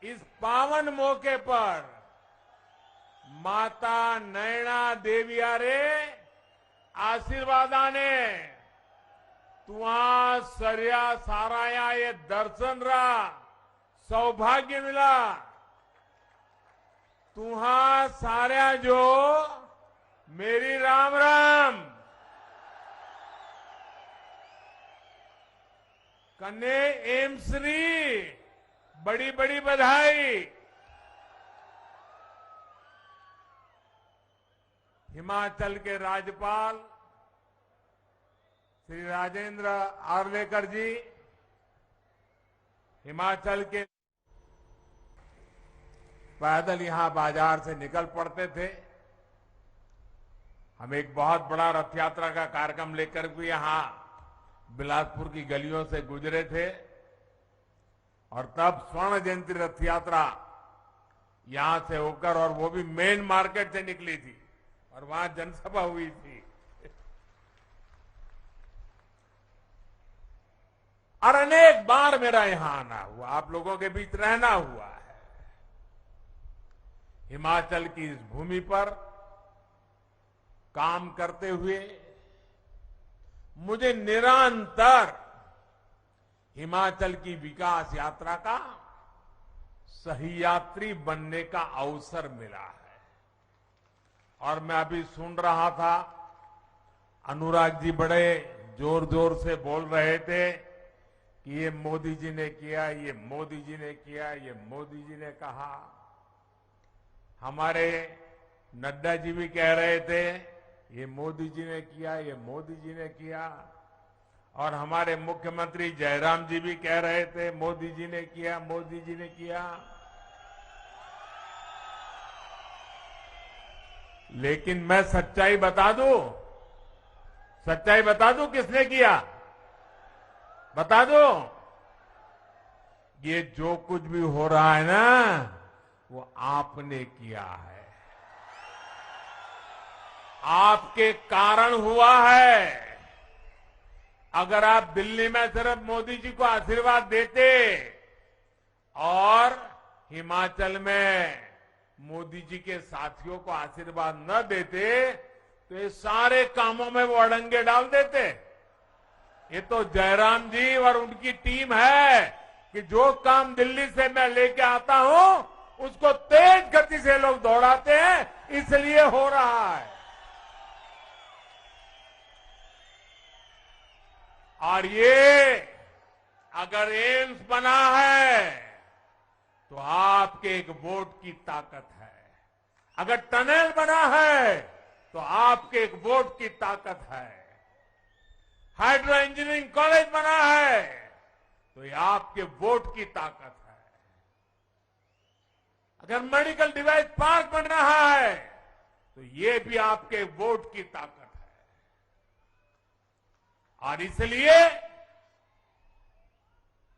इस पावन मौके पर माता नैना देवियारे आशीर्वादाने तुहा सर्या साराया ये दर्शन रा सौभाग्य मिला। तुहा साऱ्या जो मेरी राम राम कन्ने एमश्री बड़ी बड़ी बधाई। हिमाचल के राज्यपाल श्री राजेंद्र आर्लेकर जी हिमाचल के पैदल यहां बाजार से निकल पड़ते थे। हम एक बहुत बड़ा रथ यात्रा का कार्यक्रम लेकर भी यहां बिलासपुर की गलियों से गुजरे थे और तब स्वर्ण जयंती रथ यात्रा यहां से होकर और वो भी मेन मार्केट से निकली थी और वहां जनसभा हुई थी। और अनेक बार मेरा यहां आना हुआ, आप लोगों के बीच रहना हुआ है। हिमाचल की इस भूमि पर काम करते हुए मुझे निरंतर हिमाचल की विकास यात्रा का सही यात्री बनने का अवसर मिला है। और मैं अभी सुन रहा था, अनुराग जी बड़े जोर जोर से बोल रहे थे कि ये मोदी जी ने किया, ये मोदी जी ने किया, ये मोदी जी ने कहा। हमारे नड्डा जी भी कह रहे थे ये मोदी जी ने किया, ये मोदी जी ने किया। और हमारे मुख्यमंत्री जयराम जी भी कह रहे थे मोदी जी ने किया, मोदी जी ने किया। लेकिन मैं सच्चाई बता दूं, सच्चाई बता दूं किसने किया, बता दो। ये जो कुछ भी हो रहा है ना वो आपने किया है, आपके कारण हुआ है। अगर आप दिल्ली में सिर्फ मोदी जी को आशीर्वाद देते और हिमाचल में मोदी जी के साथियों को आशीर्वाद न देते तो ये सारे कामों में वो अड़ंगे डाल देते। ये तो जयराम जी और उनकी टीम है कि जो काम दिल्ली से मैं लेके आता हूं उसको तेज गति से लोग दौड़ाते हैं, इसलिए हो रहा है। और ये अगर एम्स बना है तो आपके एक वोट की ताकत है, अगर टनल बना है तो आपके एक वोट की ताकत है, हाइड्रो इंजीनियरिंग कॉलेज बना है तो ये आपके वोट की ताकत है, अगर मेडिकल डिवाइस पार्क बन रहा है तो ये भी आपके वोट की ताकत है। और इसलिए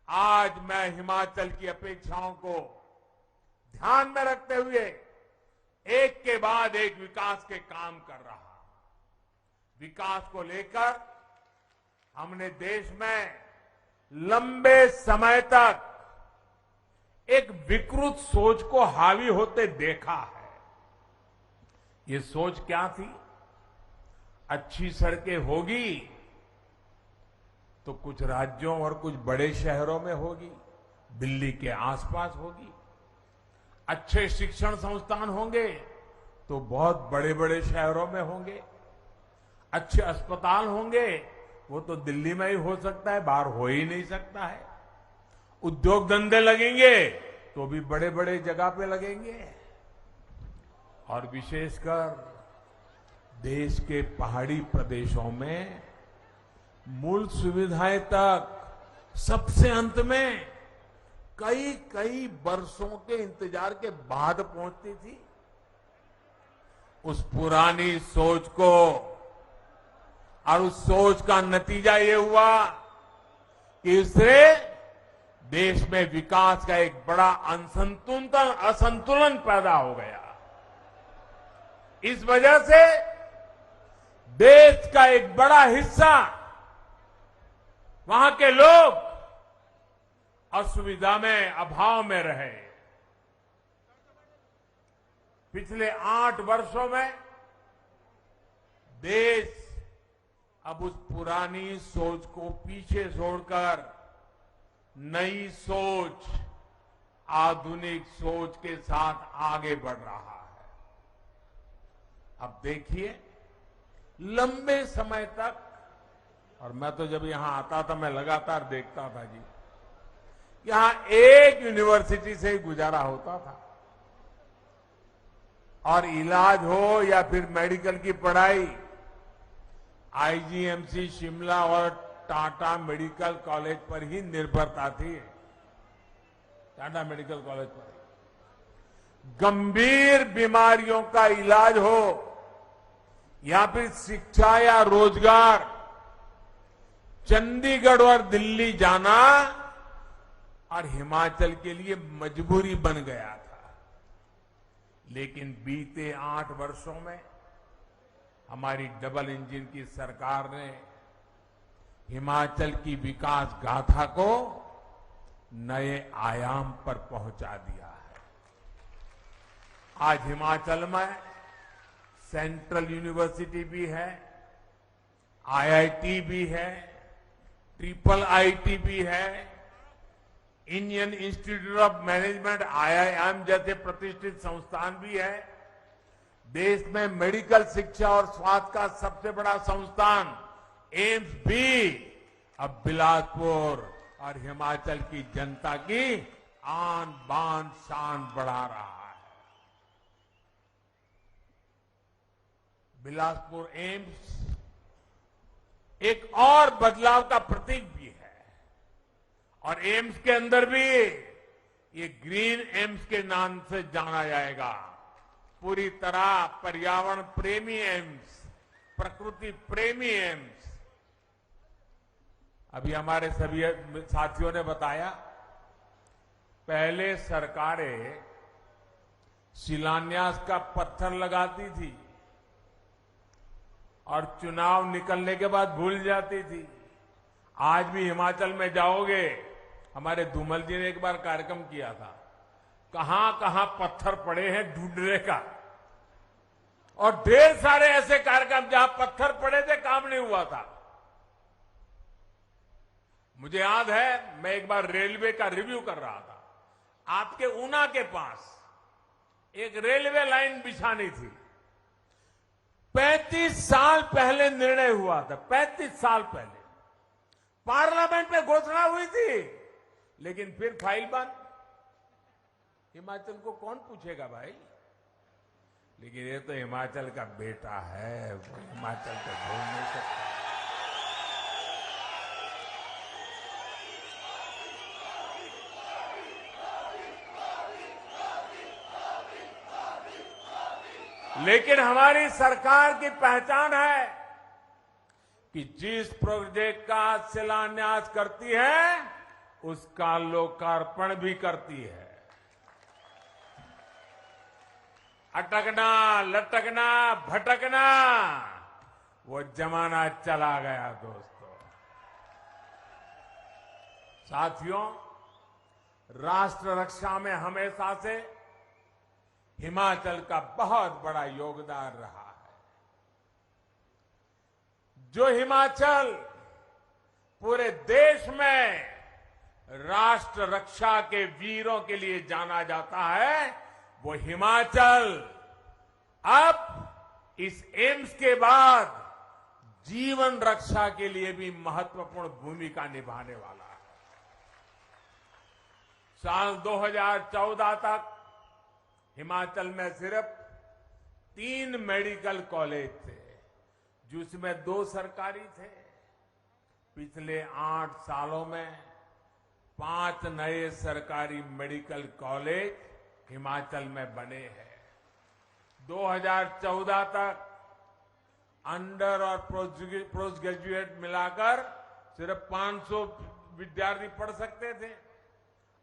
आज मैं हिमाचल की अपेक्षाओं को ध्यान में रखते हुए एक के बाद एक विकास के काम कर रहा हूं। विकास को लेकर हमने देश में लंबे समय तक एक विकृत सोच को हावी होते देखा है। ये सोच क्या थी? अच्छी सड़कें होगी तो कुछ राज्यों और कुछ बड़े शहरों में होगी, दिल्ली के आसपास होगी। अच्छे शिक्षण संस्थान होंगे तो बहुत बड़े बड़े शहरों में होंगे। अच्छे अस्पताल होंगे वो तो दिल्ली में ही हो सकता है, बाहर हो ही नहीं सकता है। उद्योग धंधे लगेंगे तो भी बड़े बड़े जगह पे लगेंगे। और विशेषकर देश के पहाड़ी प्रदेशों में मूल सुविधाएं तक सबसे अंत में कई कई वर्षों के इंतजार के बाद पहुंचती थी। उस पुरानी सोच को और उस सोच का नतीजा ये हुआ कि इससे देश में विकास का एक बड़ा असंतुलन पैदा हो गया। इस वजह से देश का एक बड़ा हिस्सा, वहां के लोग असुविधा में, अभाव में रहे। पिछले 8 वर्षों में देश अब उस पुरानी सोच को पीछे छोड़कर नई सोच, आधुनिक सोच के साथ आगे बढ़ रहा है। अब देखिए, लंबे समय तक, और मैं तो जब यहां आता था मैं लगातार देखता था जी, यहां एक यूनिवर्सिटी से ही गुजारा होता था और इलाज हो या फिर मेडिकल की पढ़ाई आईजीएमसी शिमला और टाटा मेडिकल कॉलेज पर ही निर्भरता थी। टाटा मेडिकल कॉलेज पर गंभीर बीमारियों का इलाज हो या फिर शिक्षा या रोजगार, चंडीगढ़ और दिल्ली जाना और हिमाचल के लिए मजबूरी बन गया था। लेकिन बीते 8 वर्षों में हमारी डबल इंजन की सरकार ने हिमाचल की विकास गाथा को नए आयाम पर पहुंचा दिया है। आज हिमाचल में सेंट्रल यूनिवर्सिटी भी है, आईआईटी भी है, ट्रिपल आईटी भी है, Indian institute of management IIM जैसे प्रतिष्ठित संस्थान भी है। देश में मेडिकल शिक्षा और स्वास्थ्य का सबसे बड़ा संस्थान एम्स भी अब बिलासपुर और हिमाचल की जनता की आन बान शान बढ़ा रहा है। बिलासपुर एम्स एक और बदलाव का प्रतीक भी है और एम्स के अंदर भी ये ग्रीन एम्स के नाम से जाना जाएगा। पूरी तरह पर्यावरण प्रेमी एम्स, प्रकृति प्रेमी एम्स। अभी हमारे सभी साथियों ने बताया, पहले सरकारें शिलान्यास का पत्थर लगाती थी और चुनाव निकलने के बाद भूल जाती थी। आज भी हिमाचल में जाओगे, हमारे धूमल जी ने एक बार कार्यक्रम किया था, कहां कहां पत्थर पड़े हैं ढूंढने का, और ढेर सारे ऐसे कार्यक्रम जहां पत्थर पड़े थे, काम नहीं हुआ था। मुझे याद है, मैं एक बार रेलवे का रिव्यू कर रहा था। आपके ऊना के पास एक रेलवे लाइन बिछानी थी। 35 साल पहले निर्णय हुआ था, 35 साल पहले पार्लियामेंट में घोषणा हुई थी, लेकिन फिर फाइल बंद। हिमाचल को कौन पूछेगा भाई? लेकिन ये तो हिमाचल का बेटा है, वो हिमाचल को भूल नहीं सकता। लेकिन हमारी सरकार की पहचान है कि जिस प्रोजेक्ट का शिलान्यास करती है उसका लोकार्पण भी करती है। अटकना, लटकना, भटकना वो जमाना चला गया दोस्तों। साथियों, राष्ट्र रक्षा में हमेशा से हिमाचल का बहुत बड़ा योगदान रहा है। जो हिमाचल पूरे देश में राष्ट्र रक्षा के वीरों के लिए जाना जाता है, वो हिमाचल अब इस एम्स के बाद जीवन रक्षा के लिए भी महत्वपूर्ण भूमिका निभाने वाला है। साल 2014 तक हिमाचल में सिर्फ 3 मेडिकल कॉलेज थे, जिसमें 2 सरकारी थे। पिछले 8 सालों में 5 नए सरकारी मेडिकल कॉलेज हिमाचल में बने हैं। 2014 तक अंडर और पोस्ट ग्रेजुएट मिलाकर सिर्फ 500 विद्यार्थी पढ़ सकते थे।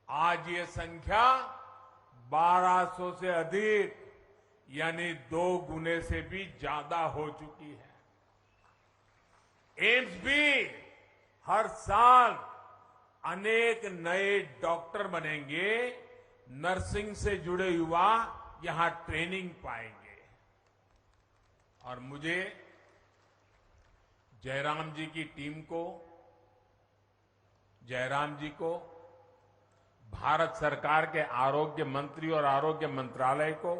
आज ये संख्या 1200 से अधिक, यानी 2 गुने से भी ज्यादा हो चुकी है। एम्स भी हर साल अनेक नए डॉक्टर बनेंगे, नर्सिंग से जुड़े युवा यहां ट्रेनिंग पाएंगे। और मुझे जयराम जी की टीम को, जयराम जी को, भारत सरकार के आरोग्य मंत्री और आरोग्य मंत्रालय को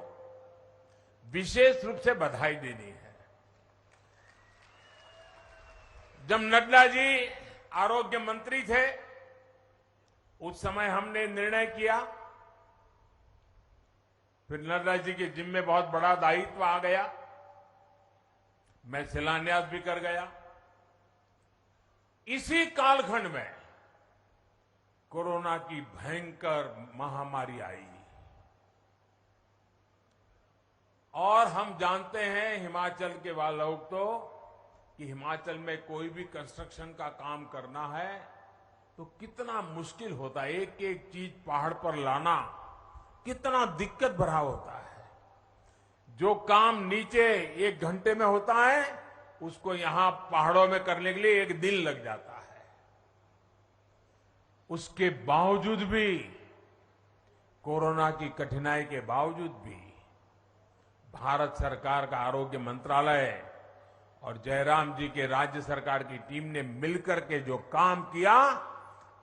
विशेष रूप से बधाई देनी है। जब नड्डा जी आरोग्य मंत्री थे, उस समय हमने निर्णय किया, फिर नड्डा जी के जिम्मे बहुत बड़ा दायित्व आ गया, मैं शिलान्यास भी कर गया। इसी कालखंड में कोरोना की भयंकर महामारी आई और हम जानते हैं हिमाचल के वाले लोग तो कि हिमाचल में कोई भी कंस्ट्रक्शन का काम करना है तो कितना मुश्किल होता है। एक एक चीज पहाड़ पर लाना कितना दिक्कत भरा होता है। जो काम नीचे 1 घंटे में होता है उसको यहां पहाड़ों में करने के लिए 1 दिन लग जाता है। उसके बावजूद भी, कोरोना की कठिनाई के बावजूद भी, भारत सरकार का आरोग्य मंत्रालय और जयराम जी के राज्य सरकार की टीम ने मिलकर के जो काम किया,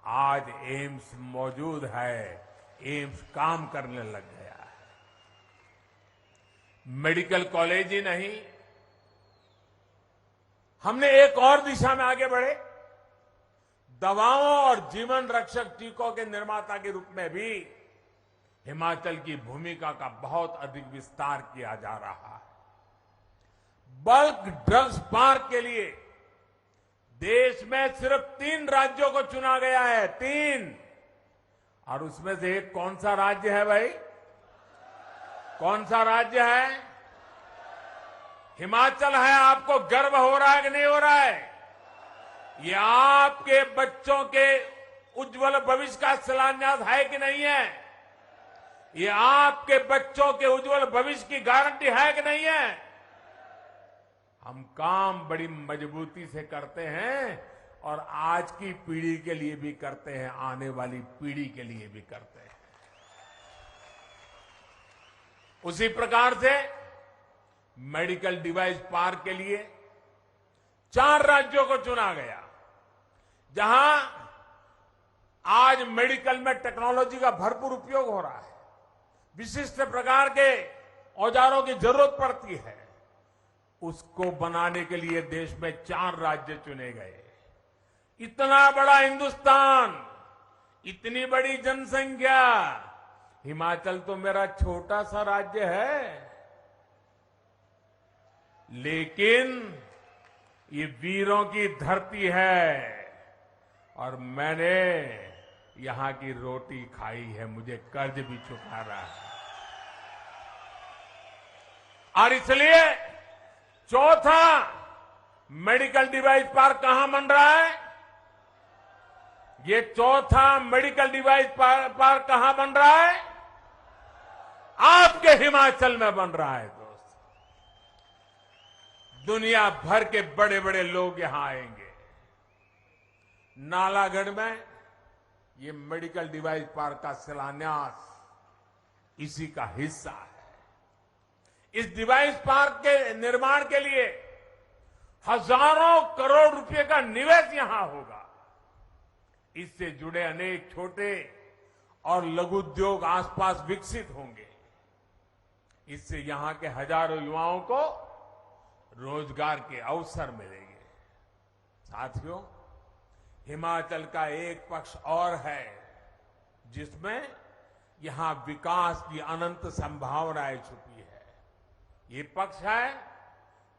आज एम्स मौजूद है, एम्स काम करने लग गया है। मेडिकल कॉलेज ही नहीं, हमने एक और दिशा में आगे बढ़े। दवाओं और जीवन रक्षक टीकों के निर्माता के रूप में भी हिमाचल की भूमिका का बहुत अधिक विस्तार किया जा रहा है। बल्क ड्रग्स पार्क के लिए देश में सिर्फ 3 राज्यों को चुना गया है, 3। और उसमें से एक कौन सा राज्य है भाई? कौन सा राज्य है? हिमाचल है। आपको गर्व हो रहा है कि नहीं हो रहा है? ये आपके बच्चों के उज्जवल भविष्य का शिलान्यास है कि नहीं है? ये आपके बच्चों के उज्जवल भविष्य की गारंटी है कि नहीं है? हम काम बड़ी मजबूती से करते हैं और आज की पीढ़ी के लिए भी करते हैं, आने वाली पीढ़ी के लिए भी करते हैं। उसी प्रकार से मेडिकल डिवाइस पार्क के लिए 4 राज्यों को चुना गया, जहां आज मेडिकल में टेक्नोलॉजी का भरपूर उपयोग हो रहा है। विशिष्ट प्रकार के औजारों की जरूरत पड़ती है, उसको बनाने के लिए देश में 4 राज्य चुने गए। इतना बड़ा हिंदुस्तान, इतनी बड़ी जनसंख्या, हिमाचल तो मेरा छोटा सा राज्य है, लेकिन ये वीरों की धरती है और मैंने यहां की रोटी खाई है, मुझे कर्ज भी चुकाना है। और इसलिए चौथा मेडिकल डिवाइस पार्क कहां बन रहा है? ये चौथा मेडिकल डिवाइस पार्क कहां बन रहा है? आपके हिमाचल में बन रहा है। दोस्त, दुनिया भर के बड़े बड़े लोग यहां आएंगे। नालागढ़ में ये मेडिकल डिवाइस पार्क का शिलान्यास इसी का हिस्सा है। इस डिवाइस पार्क के निर्माण के लिए हजारों करोड़ रुपए का निवेश यहां होगा। इससे जुड़े अनेक छोटे और लघु उद्योग आसपास विकसित होंगे। इससे यहां के हजारों युवाओं को रोजगार के अवसर मिलेंगे। साथियों, हिमाचल का एक पक्ष और है जिसमें यहां विकास की अनंत संभावनाएं छुपी है। ये पक्ष है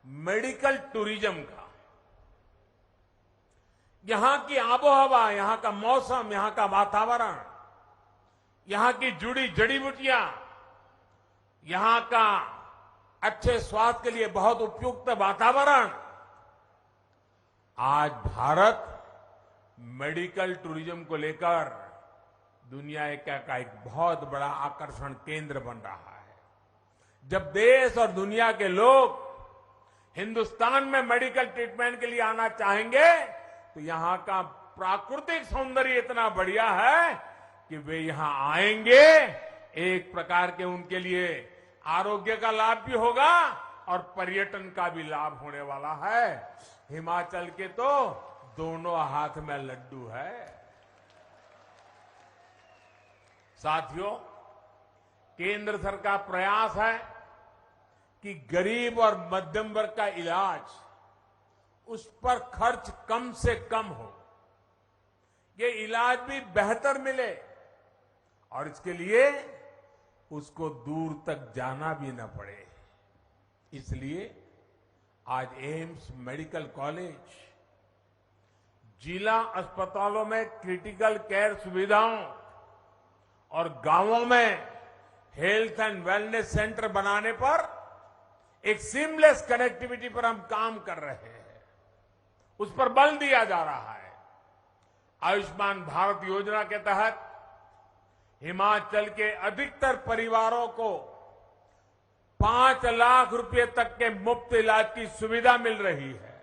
मेडिकल टूरिज्म का। यहां की आबोहवा, यहां का मौसम, यहां का वातावरण, यहां की जुड़ी जड़ी बूटियां, यहां का अच्छे स्वास्थ्य के लिए बहुत उपयुक्त वातावरण, आज भारत मेडिकल टूरिज्म को लेकर दुनिया का एक बहुत बड़ा आकर्षण केंद्र बन रहा है। जब देश और दुनिया के लोग हिंदुस्तान में मेडिकल ट्रीटमेंट के लिए आना चाहेंगे तो यहां का प्राकृतिक सौंदर्य इतना बढ़िया है कि वे यहां आएंगे। एक प्रकार के उनके लिए आरोग्य का लाभ भी होगा और पर्यटन का भी लाभ होने वाला है। हिमाचल के तो दोनों हाथ में लड्डू है। साथियों, केंद्र सरकार का प्रयास है कि गरीब और मध्यम वर्ग का इलाज, उस पर खर्च कम से कम हो, ये इलाज भी बेहतर मिले और इसके लिए उसको दूर तक जाना भी न पड़े। इसलिए आज एम्स मेडिकल कॉलेज जिला अस्पतालों में क्रिटिकल केयर सुविधाओं और गांवों में हेल्थ एंड वेलनेस सेंटर बनाने पर एक सीमलेस कनेक्टिविटी पर हम काम कर रहे हैं, उस पर बल दिया जा रहा है। आयुष्मान भारत योजना के तहत हिमाचल के अधिकतर परिवारों को 5 लाख रुपए तक के मुफ्त इलाज की सुविधा मिल रही है।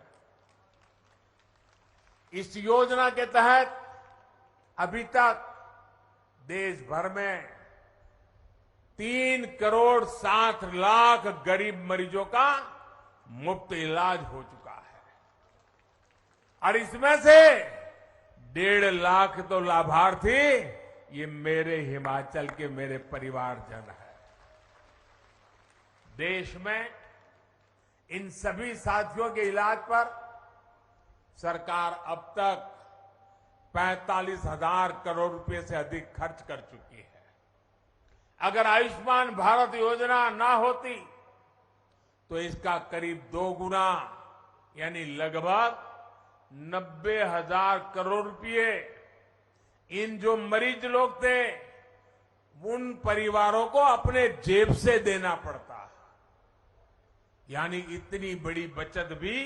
इस योजना के तहत अभी तक देश भर में 3 करोड़ 7 लाख गरीब मरीजों का मुफ्त इलाज हो चुका है और इसमें से 1.5 लाख तो लाभार्थी ये मेरे हिमाचल के मेरे परिवारजन है। देश में इन सभी साथियों के इलाज पर सरकार अब तक 45,000 करोड़ रुपए से अधिक खर्च कर चुकी है। अगर आयुष्मान भारत योजना ना होती तो इसका करीब 2 गुना यानी लगभग 90,000 करोड़ रुपए इन जो मरीज लोग थे उन परिवारों को अपने जेब से देना पड़ता। यानी इतनी बड़ी बचत भी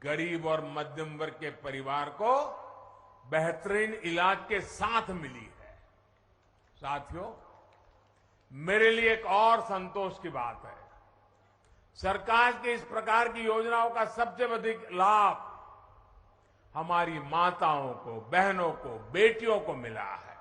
गरीब और मध्यम वर्ग के परिवार को बेहतरीन इलाज के साथ मिली है। साथियों, मेरे लिए एक और संतोष की बात है, सरकार की इस प्रकार की योजनाओं का सबसे अधिक लाभ हमारी माताओं को, बहनों को, बेटियों को मिला है।